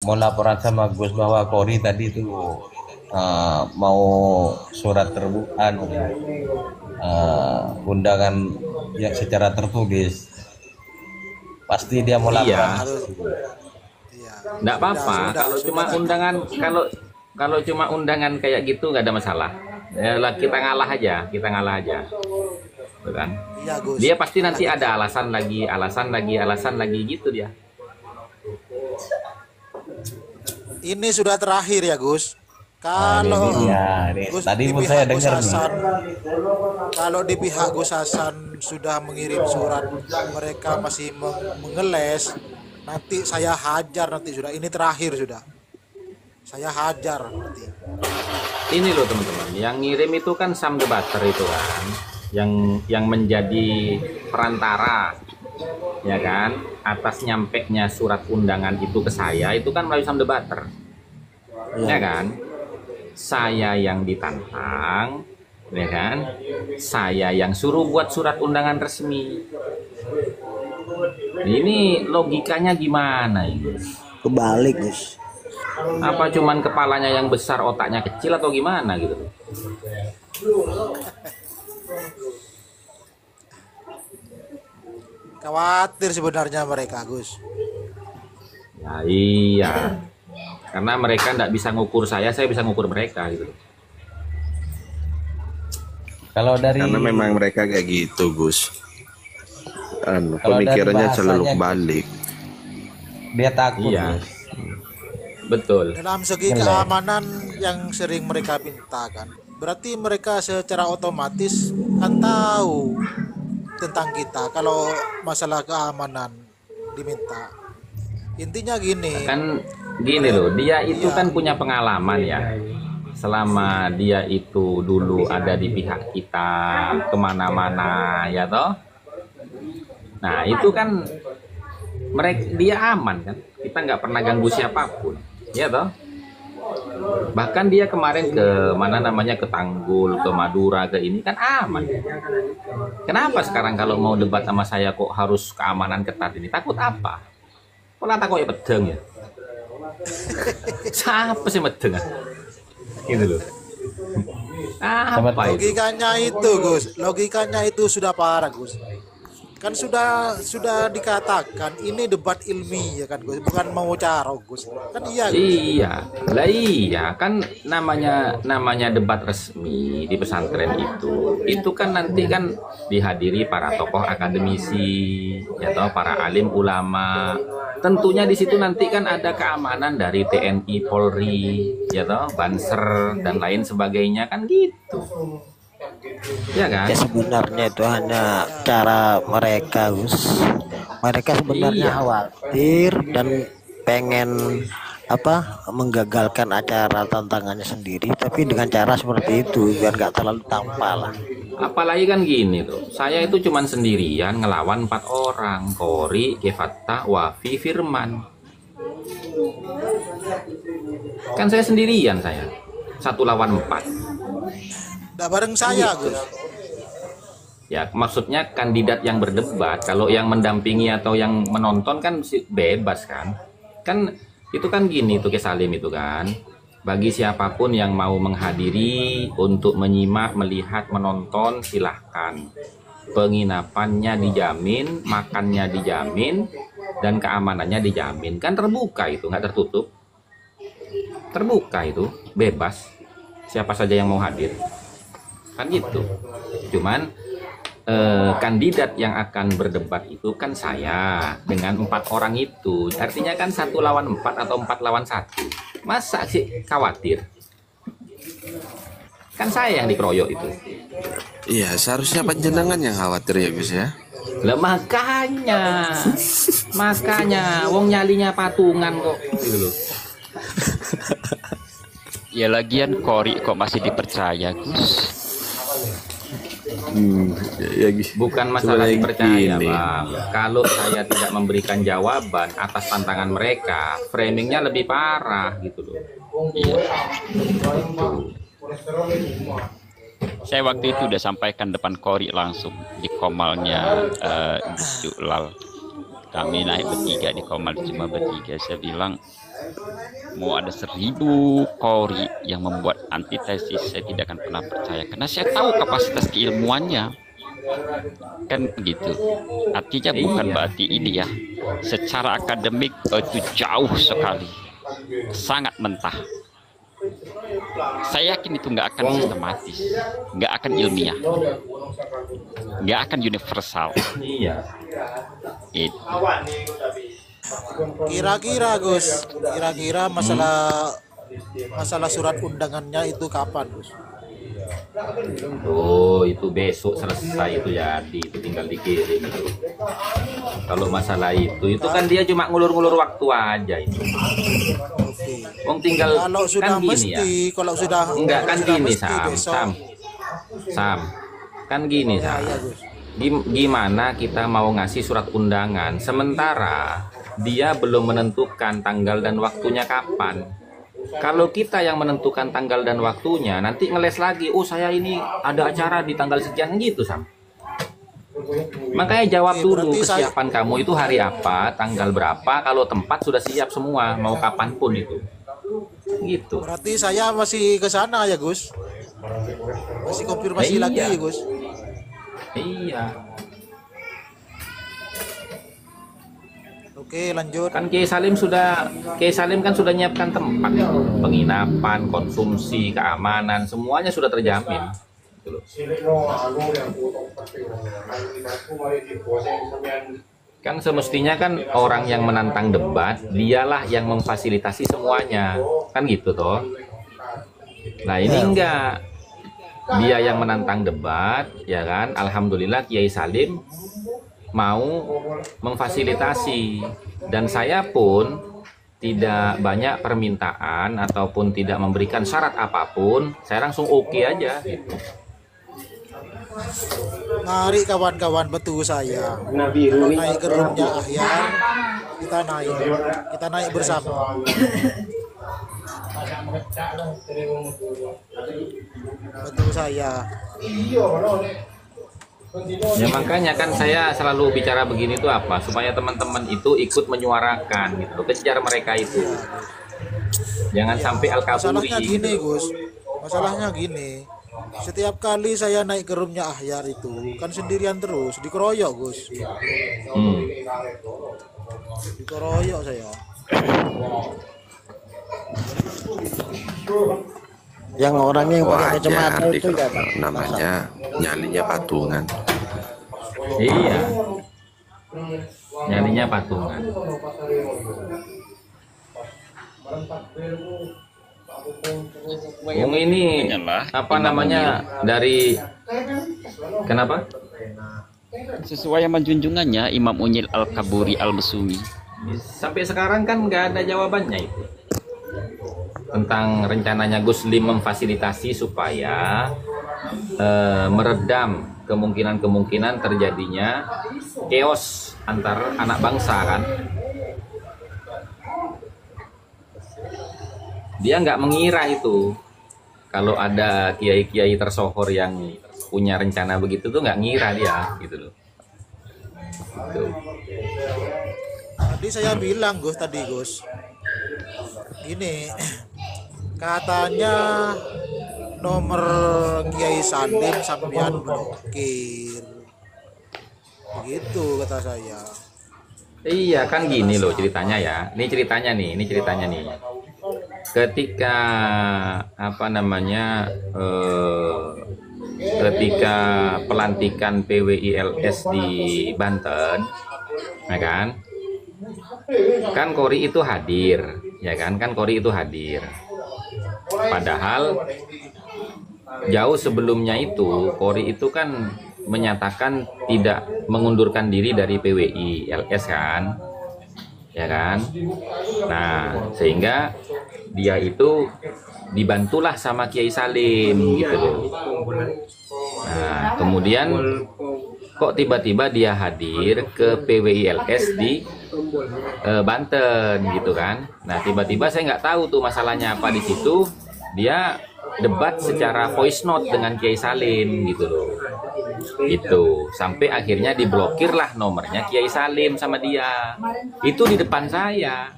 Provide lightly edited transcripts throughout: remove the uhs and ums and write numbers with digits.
mau laporan sama Gus bahwa Kori tadi tuh mau surat terbuka, undangan yang secara tertulis, pasti dia mau laporan. Iya, Harus. Iya. nggak apa-apa. Kalau cuma sudah. undangan, kalau cuma undangan kayak gitu nggak ada masalah. Ya lah, kita ngalah aja, Tuh kan? Iya, Gus. Dia pasti nanti ada alasan lagi gitu dia. Ini sudah terakhir ya, Gus. Nah, ini Kalau dia, Gus tadi di pun pihak saya Gus dengar nih. Hasan, kalau di pihak Gus Hasan sudah mengirim surat, mereka masih mengeles, nanti saya hajar nanti sudah. Ini terakhir sudah. Saya hajar nanti. Ini loh teman-teman, yang ngirim itu kan Sam Debater itu kan, yang menjadi perantara, ya kan, atas nyampeknya surat undangan itu ke saya itu kan melalui Sam Debater, ya kan. Saya yang ditantang, ya kan, saya yang suruh buat surat undangan resmi. Ini logikanya gimana ini? Kebalik, Gus. Apa cuman kepalanya yang besar, otaknya kecil atau gimana gitu? Khawatir sebenarnya mereka, Gus. Ya iya, karena mereka nggak bisa ngukur saya bisa ngukur mereka gitu. Kalau dari Karena memang mereka kayak gitu, Gus. Kalau dari Pemikirannya selalu bahasanya, kebalik. dia takut. Iya, Gus. betul. Dalam segi Ngelek. keamanan yang sering mereka mintakan, berarti mereka secara otomatis kan tahu tentang kita kalau masalah keamanan diminta. Intinya gini, Kan gini loh, dia itu Iya. kan punya pengalaman ya. Selama dia itu dulu ada di pihak kita kemana-mana, ya toh. Nah itu kan dia aman kan. Kita nggak pernah ganggu siapapun, ya toh. Bahkan dia kemarin ke mana namanya, ke Tanggul, ke Madura, ke ini kan aman. Kenapa sekarang kalau mau debat sama saya kok harus keamanan ketat ini? Takut apa? Kok takut ya pedeng ya? Siapa sih medeng? Gitu loh. Apa itu? logikanya itu, Gus. Logikanya itu sudah parah, Gus. Kan sudah dikatakan ini debat ilmiah ya kan, Gus, bukan mau carok, Gus. Kan iya, Gus. Iya, lah iya kan namanya debat resmi di pesantren itu kan nanti kan dihadiri para tokoh akademisi, ya toh, para alim ulama. Tentunya di situ nanti kan ada keamanan dari TNI, Polri, ya toh, Banser dan lain sebagainya kan gitu. Ya kan? Ya sebenarnya itu hanya cara mereka, Gus. Mereka sebenarnya Iya. khawatir dan pengen menggagalkan acara tantangannya sendiri, tapi dengan cara seperti itu biar nggak terlalu tampak lah. Apalagi kan gini tuh, saya itu cuman sendirian ngelawan 4 orang, Kori, Kefatta, Wafi, Firman. Kan saya sendirian, saya 1 lawan 4. Nggak bareng saya, Gus. Ya maksudnya kandidat yang berdebat, kalau yang mendampingi atau yang menonton kan bebas kan. Kan itu kan gini tuh, Ke Salim itu kan, bagi siapapun yang mau menghadiri untuk menyimak, melihat, menonton silahkan. Penginapannya dijamin, makannya dijamin, dan keamanannya dijamin. Kan terbuka itu, nggak tertutup. Terbuka itu, bebas. Siapa saja yang mau hadir. Kan gitu. Cuman kandidat yang akan berdebat itu kan saya dengan 4 orang itu, artinya kan 1 lawan 4 atau 4 lawan 1. Masa sih khawatir? Kan saya yang dikeroyok itu. Iya, seharusnya panjenengan yang khawatir ya, Gus ya. Lah makanya wong nyalinya patungan kok gitu loh. Ya lagian Kori kok masih dipercaya, Gus? Bukan masalah Sebenarnya dipercaya, gini. Bang. Kalau saya tidak memberikan jawaban atas tantangan mereka, framingnya lebih parah gitu loh. Iya. Saya waktu itu udah sampaikan depan Kori langsung di komalnya Gus Juklal. Kami naik bertiga di komal, cuma bertiga. Saya bilang Mau ada 1000 kori yang membuat antitesis, saya tidak akan pernah percaya karena saya tahu kapasitas keilmuannya. Kan begitu. Artinya bukan berarti ini ya, secara akademik itu jauh sekali, sangat mentah. Saya yakin itu nggak akan sistematis, nggak akan ilmiah, nggak akan universal. Iya. Itu. Kira-kira Gus, kira-kira masalah surat undangannya itu kapan Gus? Oh, itu besok selesai itu jadi, itu tinggal dikirim itu. Kalau masalah itu kan dia cuma ngulur-ngulur waktu aja itu. Oke. Wong tinggal Kalau sudah kan gini mesti, ya. kalau sudah Enggak kalau kan sudah gini mesti besok. Sam. Kan gini Ya, Sam. ya Gus. Gimana kita mau ngasih surat undangan sementara dia belum menentukan tanggal dan waktunya kapan. Kalau kita yang menentukan tanggal dan waktunya, nanti ngeles lagi, oh saya ini ada acara di tanggal sekian gitu Sam. Makanya jawab Oke, dulu berarti kesiapan kamu itu hari apa, tanggal berapa, kalau tempat sudah siap semua, mau kapanpun itu. Gitu. Berarti saya masih ke sana ya Gus. Masih konfirmasi Iya. lagi ya Gus. Iya. Oke, lanjut. Kan Kiai Salim kan sudah nyiapkan tempat itu, penginapan, konsumsi, keamanan, semuanya sudah terjamin. Gitu loh. Kan semestinya kan orang yang menantang debat, dialah yang memfasilitasi semuanya, kan gitu toh. Nah ini enggak, dia yang menantang debat, ya kan? Alhamdulillah Kiai Salim mau memfasilitasi, dan saya pun tidak banyak permintaan ataupun tidak memberikan syarat apapun, saya langsung oke aja gitu. Mari kawan-kawan betul saya. Kalau naik ke roomnya Ahyar, kita naik bersama. Betul saya. Ya makanya kan saya selalu bicara begini tuh apa, supaya teman-teman itu ikut menyuarakan gitu, kejar mereka itu. Jangan sampai al-kaburi. Masalahnya gini Gus, masalahnya gini. Setiap kali saya naik ke roomnya Ahyar itu kan sendirian terus, dikeroyok Gus. Dikeroyok saya. Yang orangnya yang pakai kacamata Wajar itu ya, Pak. namanya nyalinya patungan. Iya. Nyarinya patungan. Wong ini apa namanya dari kenapa? Sesuai sama junjungannya Imam Unyil Al-Kaburi Al-Mesumi. Sampai sekarang kan nggak ada jawabannya itu tentang rencananya Gus Lim memfasilitasi supaya meredam kemungkinan-kemungkinan terjadinya chaos antar anak bangsa kan. Dia nggak mengira itu kalau ada kiai-kiai tersohor yang punya rencana begitu tuh, nggak ngira dia gitu loh. Gitu. Tadi saya bilang Gus, ini katanya nomor Kiai Salim sampean blokir, begitu kata saya. Iya kan gini loh ceritanya ya. Ini ceritanya nih. Ketika apa namanya ketika pelantikan PWILS di Banten, ya kan Kori itu hadir, ya kan Kori itu hadir. Padahal jauh sebelumnya itu Kori itu kan menyatakan tidak mengundurkan diri dari PWILS kan, ya kan. Nah sehingga dia itu dibantulah sama Kiai Salim gitu loh. Nah kemudian kok tiba-tiba dia hadir ke PWILS di Banten gitu kan. Nah tiba-tiba saya nggak tahu tuh masalahnya apa di situ, dia debat secara voice note dengan Kiai Salim gitu loh. Itu sampai akhirnya diblokir lah nomornya Kiai Salim sama dia. Itu di depan saya.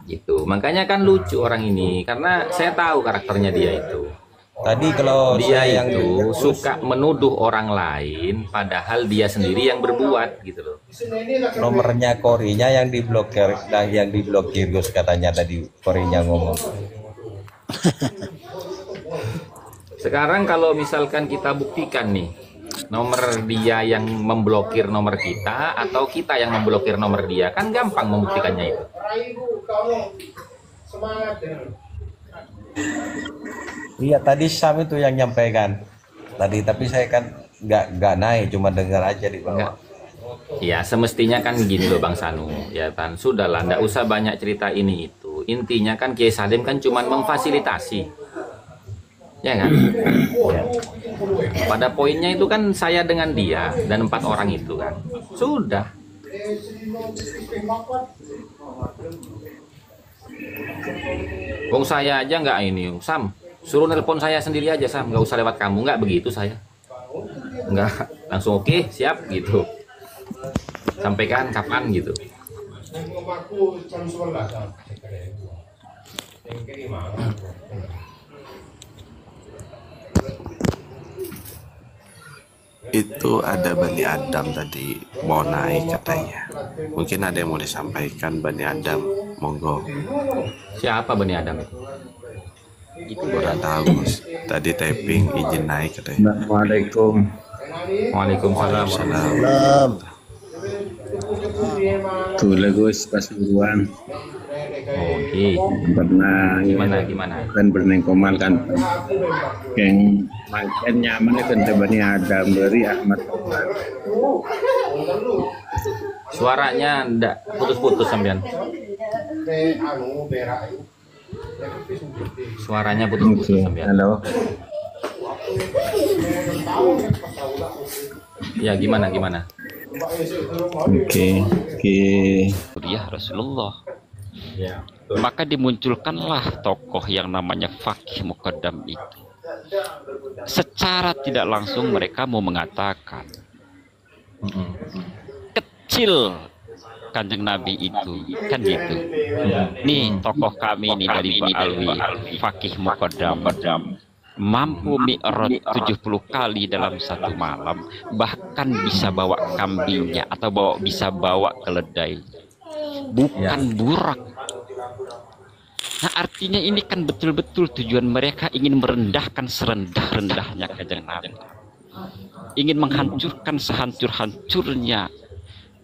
Gitu. Makanya kan lucu orang ini karena saya tahu karakternya dia itu. Tadi kalau Dia saya yang itu suka menuduh orang lain padahal dia sendiri yang berbuat gitu loh. nomornya Korinya yang diblokir Gus katanya tadi Korinya ngomong. Sekarang kalau misalkan kita buktikan nih nomor dia yang memblokir nomor kita atau kita yang memblokir nomor dia, kan gampang membuktikannya itu. Iya tadi Sam itu yang nyampaikan tadi, tapi saya kan nggak naik, cuma dengar aja di bawah. Enggak. Ya semestinya kan gini loh Bang Sanu, ya kan sudahlah, ndak usah banyak cerita ini itu. Intinya kan Kiai Salim kan cuma memfasilitasi, ya kan? Ya. Pada poinnya itu kan saya dengan dia dan 4 orang itu kan sudah. Wong saya aja nggak ini, Sam, suruh nelpon saya sendiri aja Sam, nggak usah lewat kamu, nggak begitu saya. Nggak, langsung oke, siap gitu. Sampaikan kapan gitu. Itu ada Bani Adam tadi mau naik katanya. Mungkin ada yang mau disampaikan Bani Adam, monggo. Siapa Bani Adam itu? Itu kurang tahu, Gus. Tadi tapping izin naik katanya. Assalamualaikum. Waalaikumsalam. Salam. Tuh Gus Pasuruan Oke. pernah Gimana? kan bernengkomal kan yang makin nyaman kan Bani Adam dari Ahmad Tohar. Suaranya ndak putus-putus sampean. Suaranya putus-putus Oke, sampean. halo. Ya gimana? Oke. Ya Rasulullah. Ya. Maka dimunculkanlah tokoh yang namanya Fakih Muqaddam itu. Secara tidak langsung mereka mau mengatakan kecil Kanjeng Nabi itu, kan gitu. Nih tokoh kami ini dari Pak Alwi, Fakih Muqaddam, mampu mi'raj 70 kali dalam satu malam, bahkan bisa bawa kambingnya atau bisa bawa keledai, bukan burak. Nah artinya ini kan betul-betul tujuan mereka ingin merendahkan serendah-rendahnya Kanjeng Nabi, ingin menghancurkan sehancur-hancurnya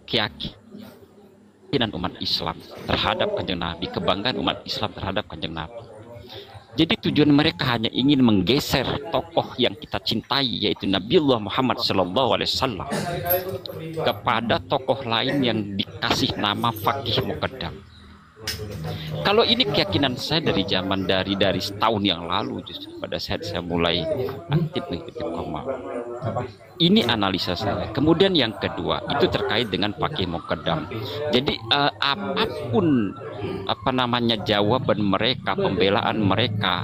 keyakinan umat Islam terhadap Kanjeng Nabi, kebanggaan umat Islam terhadap Kanjeng Nabi. Jadi tujuan mereka hanya ingin menggeser tokoh yang kita cintai, yaitu Nabiullah Muhammad SAW, kepada tokoh lain yang dikasih nama Fakih Muqaddam. Kalau ini keyakinan saya dari zaman dari setahun yang lalu, justru pada saat saya mulai aktif mengikuti Qomal. Ini analisa saya. Kemudian yang kedua itu terkait dengan Fakih Muqaddam. Jadi apapun jawaban mereka, pembelaan mereka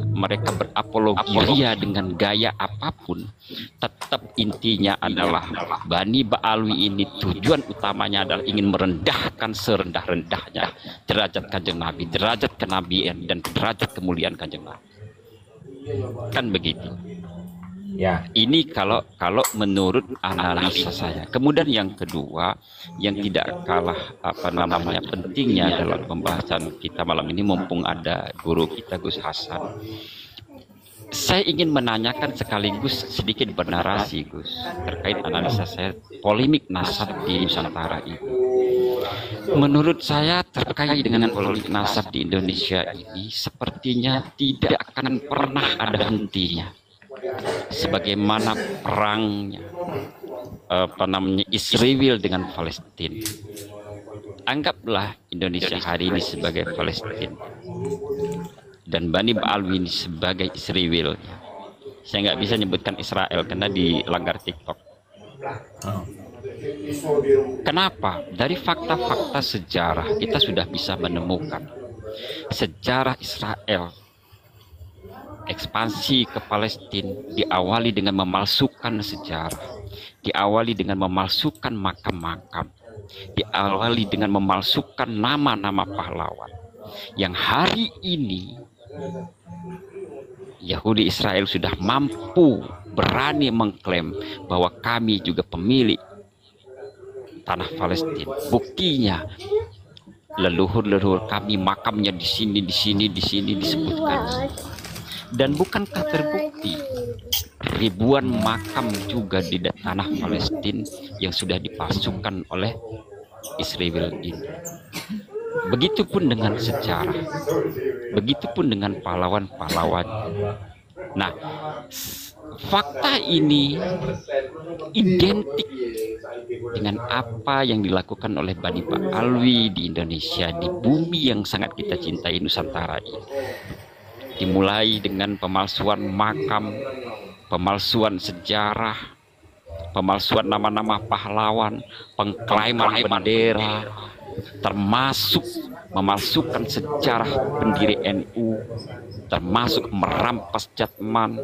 berapologia dengan gaya apapun, tetap intinya adalah Bani Ba'alwi ini tujuan utamanya adalah ingin merendahkan serendah-rendahnya derajat Kanjeng Nabi, derajat kenabian dan derajat kemuliaan Kanjeng Nabi. Kan begitu. Ya, ini kalau menurut analisa saya. Kemudian yang kedua, yang tidak kalah pentingnya dalam pembahasan kita malam ini, mumpung ada guru kita Gus Hasan, saya ingin menanyakan sekaligus sedikit bernarasi Gus terkait analisa saya polemik nasab di Nusantara ini. Menurut saya terkait dengan polemik nasab di Indonesia ini sepertinya tidak akan pernah ada hentinya. Sebagaimana perangnya Israel dengan Palestina. Anggaplah Indonesia hari ini sebagai Palestina dan Bani Ba'alwi ini sebagai Israel. Saya nggak bisa nyebutkan Israel karena dilanggar TikTok. Kenapa? Dari fakta-fakta sejarah kita sudah bisa menemukan sejarah Israel ekspansi ke Palestina diawali dengan memalsukan sejarah, diawali dengan memalsukan makam-makam, diawali dengan memalsukan nama-nama pahlawan yang hari ini Yahudi Israel sudah mampu berani mengklaim bahwa kami juga pemilik tanah Palestina. Buktinya leluhur-leluhur kami makamnya di sini disebutkan. Dan bukankah terbukti ribuan makam juga di tanah Palestina yang sudah dipalsukan oleh Israel ini. Begitupun dengan sejarah, begitupun dengan pahlawan-pahlawan. Nah, fakta ini identik dengan apa yang dilakukan oleh Bani Pak Alwi di Indonesia, di bumi yang sangat kita cintai Nusantara ini. Dimulai dengan pemalsuan makam, pemalsuan sejarah, pemalsuan nama-nama pahlawan, pengklaiman bendera, termasuk memalsukan sejarah pendiri NU, termasuk merampas Jatman.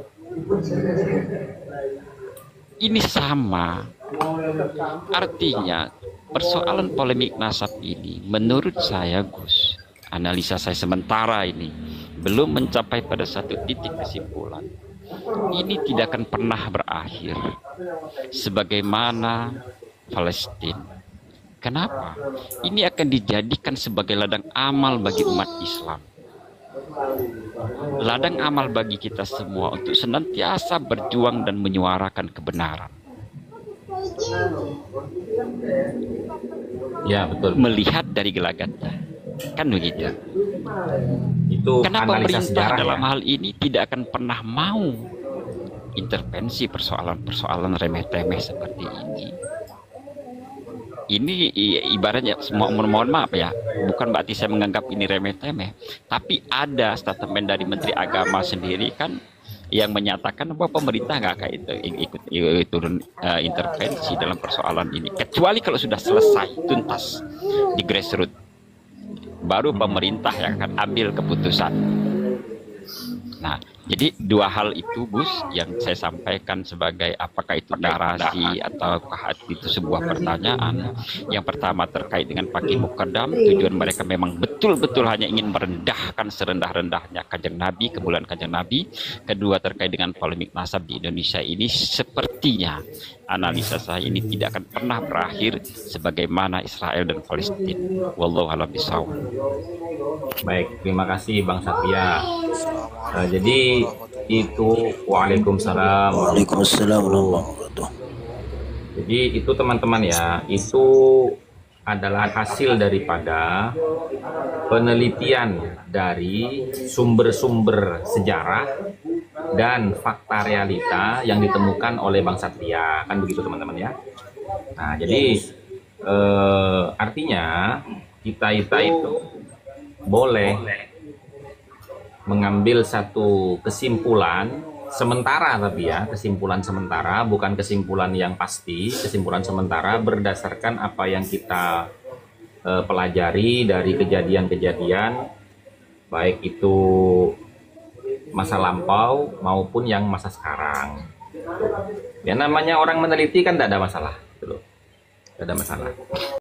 Ini sama. Artinya persoalan polemik nasab ini menurut saya, Gus, analisa saya sementara ini belum mencapai pada satu titik kesimpulan. Ini tidak akan pernah berakhir sebagaimana Palestina. Kenapa? Ini akan dijadikan sebagai ladang amal bagi umat Islam. Ladang amal bagi kita semua untuk senantiasa berjuang dan menyuarakan kebenaran. Ya, betul. Melihat dari gelagatnya. Kan begitu. Itu Kenapa analisa pemerintah sejarah dalam ya. hal ini tidak akan pernah mau intervensi persoalan-persoalan remeh-temeh seperti ini? Ini ibaratnya, mohon maaf ya, bukan berarti saya menganggap ini remeh-temeh, tapi ada statement dari Menteri Agama sendiri kan yang menyatakan bahwa pemerintah nggak akan ikut intervensi dalam persoalan ini, kecuali kalau sudah selesai tuntas di grassroots, baru pemerintah yang akan ambil keputusan. Nah, jadi dua hal itu, Gus, yang saya sampaikan sebagai apakah itu narasi ataukah itu sebuah pertanyaan. Yang pertama terkait dengan Pakih Mukaddam, tujuan mereka memang betul-betul hanya ingin merendahkan serendah-rendahnya Kanjeng Nabi, kemuliaan Kanjeng Nabi. Kedua terkait dengan polemik nasab di Indonesia ini, sepertinya analisa saya ini tidak akan pernah berakhir sebagaimana Israel dan Palestina. Wallahu a'lam bishawab. Baik, terima kasih Bang Satya. Jadi itu Waalaikumsalam. Waalaikumsalam warahmatullahi wabarakatuh. Jadi itu teman-teman ya, itu adalah hasil daripada penelitian dari sumber-sumber sejarah dan fakta realita yang ditemukan oleh Bang Satria, kan begitu teman-teman ya. Nah, jadi artinya kita itu boleh mengambil satu kesimpulan sementara, tapi ya kesimpulan sementara, bukan kesimpulan yang pasti, kesimpulan sementara berdasarkan apa yang kita pelajari dari kejadian-kejadian, baik itu masa lampau maupun yang masa sekarang. Ya namanya orang meneliti kan tidak ada masalah, gitu loh. Tidak ada masalah.